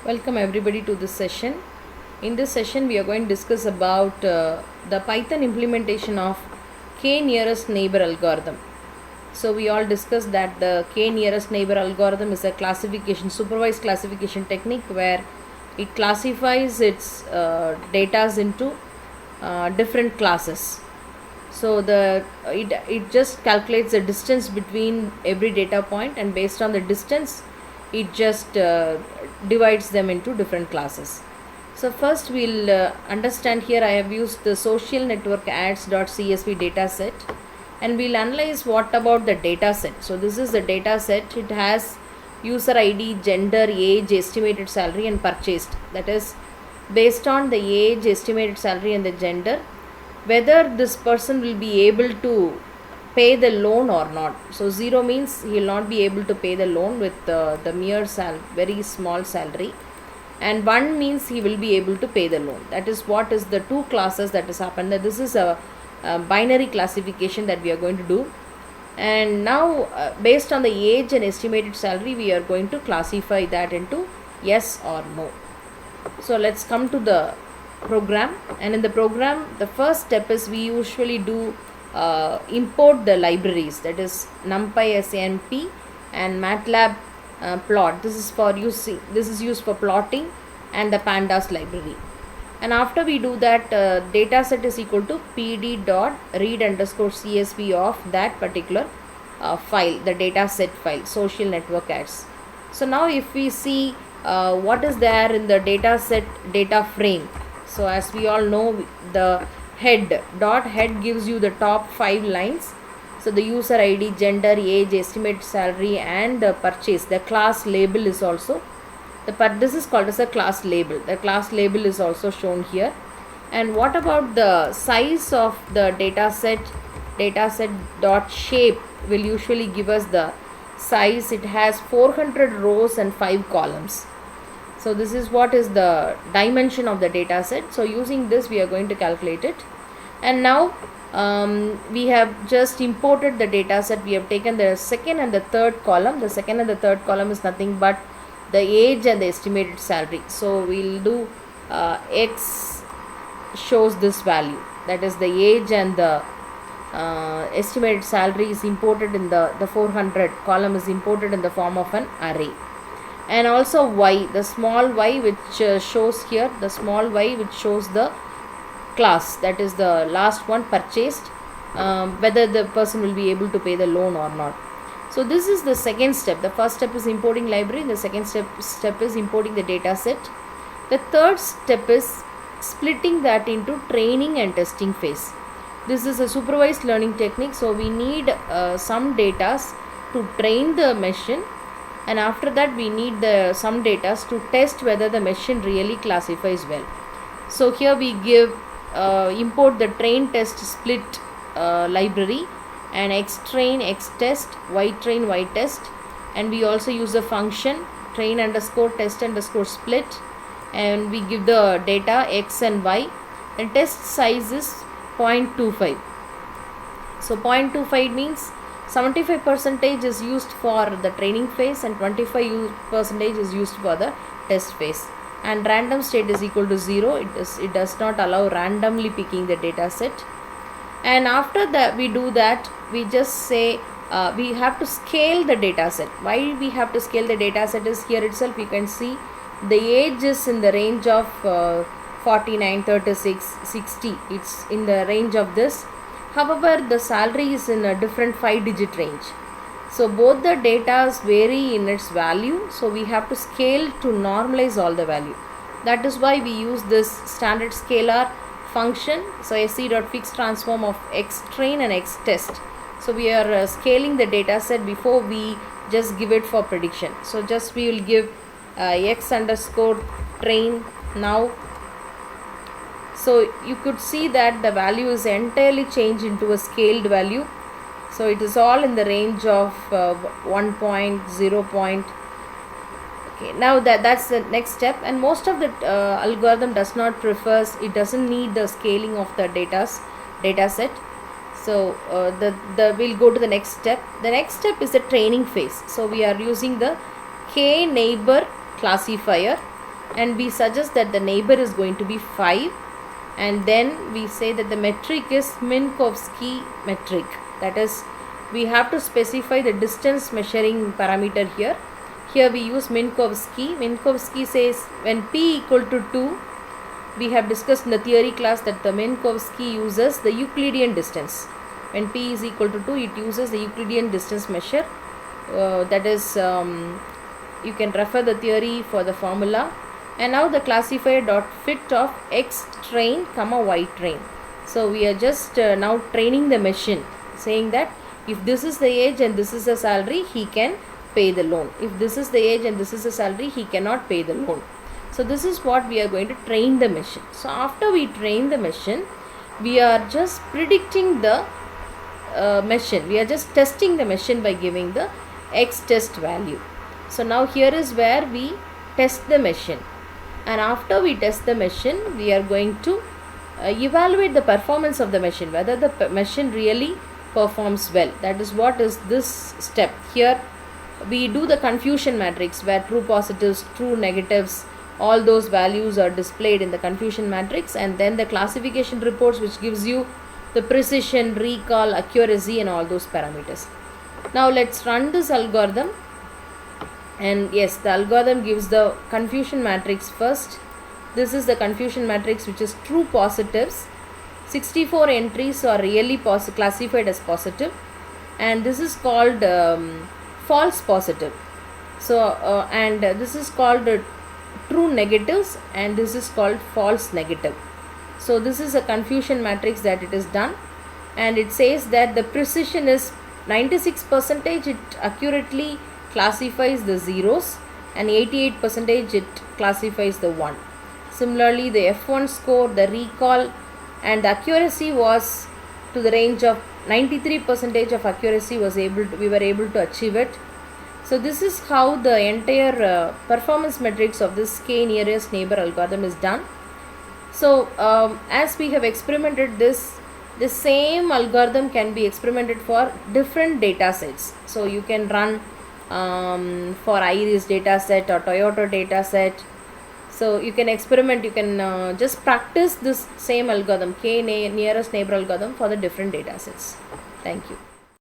Welcome everybody to this session. In this session, we are going to discuss about the Python implementation of k nearest neighbor algorithm. So we all discussed that the k nearest neighbor algorithm is a classification, supervised classification technique where it classifies its data into different classes. So it just calculates the distance between every data point, and based on the distance it just divides them into different classes. So first we'll understand. Here I have used the social network ads.csv data set, and we'll analyze what about the data set. So this is the data set. It has user ID, gender, age, estimated salary and purchased. That is based on the age, estimated salary and the gender, whether this person will be able to pay the loan or not. So 0 means he will not be able to pay the loan with the mere very small salary, and 1 means he will be able to pay the loan. That is what is the two classes that has happened. This is a binary classification that we are going to do. And now based on the age and estimated salary, we are going to classify that into yes or no. So let's come to the program, and in the program the first step is we usually do import the libraries, that is NumPy SNP and MATLAB plot. This is used for plotting, and the pandas library. And after we do that, data set is equal to pd dot read underscore csv of that particular file, the data set file, social network ads. So now if we see what is there in the data set data frame. So as we all know, the head gives you the top 5 lines. So the user ID, gender, age, estimated salary and the purchase. The class label is also this is called as a class label. The class label is also shown here. And what about the size of the data set? Data set dot shape will usually give us the size. It has 400 rows and 5 columns. So this is what is the dimension of the data set. So using this we are going to calculate it. And now we have just imported the data set. We have taken the second and the third column. The second and the third column is nothing but the age and the estimated salary. So we'll do x shows this value, that is the age and the estimated salary is imported in the 400 column is imported in the form of an array. And also y, the small y which shows here, the small y which shows the class, that is the last one, purchased, whether the person will be able to pay the loan or not. So this is the second step. The first step is importing library, the second step is importing the data set. The third step is splitting that into training and testing phase. This is a supervised learning technique, so we need some data to train the machine, and after that we need some data to test whether the machine really classifies well. So here we give import the train test split library, and xtrain xtest, ytrain ytest, and we also use the function train underscore test underscore split, and we give the data x and y, and test size is 0.25. So 0.25 means 75% is used for the training phase and 25% is used for the test phase. And random state is equal to 0. It does not allow randomly picking the data set. And after that we do that, we just say we have to scale the data set. Why we have to scale the data set is here itself you can see the age is in the range of 49, 36, 60. It's in the range of this. However, the salary is in a different 5-digit range. So both the data vary in its value. So we have to scale to normalize all the value. That is why we use this standard scalar function. So sc.fix transform of xtrain and xtest. So we are scaling the data set before we just give it for prediction. So just we will give x underscore train now. So you could see that the value is entirely changed into a scaled value. So it is all in the range of 1.0. Okay, now that's the next step, and most of the algorithm does not prefers, it doesn't need the scaling of the data set. So we'll go to the next step. The next step is the training phase. So we are using the k neighbor classifier, and we suggest that the neighbor is going to be 5, and then we say that the metric is Minkowski metric. That is, we have to specify the distance measuring parameter here. Here we use Minkowski. Minkowski says when p equal to 2, we have discussed in the theory class that the Minkowski uses the Euclidean distance. When p is equal to 2, it uses the Euclidean distance measure. That is, you can refer the theory for the formula. And now the classifier dot fit of x train comma y train. So we are just now training the machine, saying that if this is the age and this is the salary, he can pay the loan. If this is the age and this is the salary, he cannot pay the loan. So this is what we are going to train the machine. So after we train the machine, we are just predicting the machine. We are just testing the machine by giving the x test value. So now here is where we test the machine. And after we test the machine, we are going to evaluate the performance of the machine, whether the machine really performs well. That is what is this step. Here we do the confusion matrix, where true positives, true negatives, all those values are displayed in the confusion matrix, and then the classification reports, which gives you the precision, recall, accuracy, and all those parameters. Now let's run this algorithm. And yes, the algorithm gives the confusion matrix first. This is the confusion matrix, which is true positives. 64 entries are really classified as positive, and this is called false positive. So and this is called true negatives, and this is called false negative. So this is a confusion matrix that it is done, and it says that the precision is 96%. It accurately classifies the zeros, and 88% it classifies the 1. Similarly, the F1 score, the recall, and the accuracy was to the range of 93% of accuracy we were able to achieve it. So this is how the entire performance metrics of this k nearest neighbor algorithm is done. So as we have experimented this, the same algorithm can be experimented for different data sets. So you can run for Iris dataset or Toyota dataset. So you can experiment, you can just practice this same algorithm, k nearest neighbor algorithm, for the different datasets. Thank you.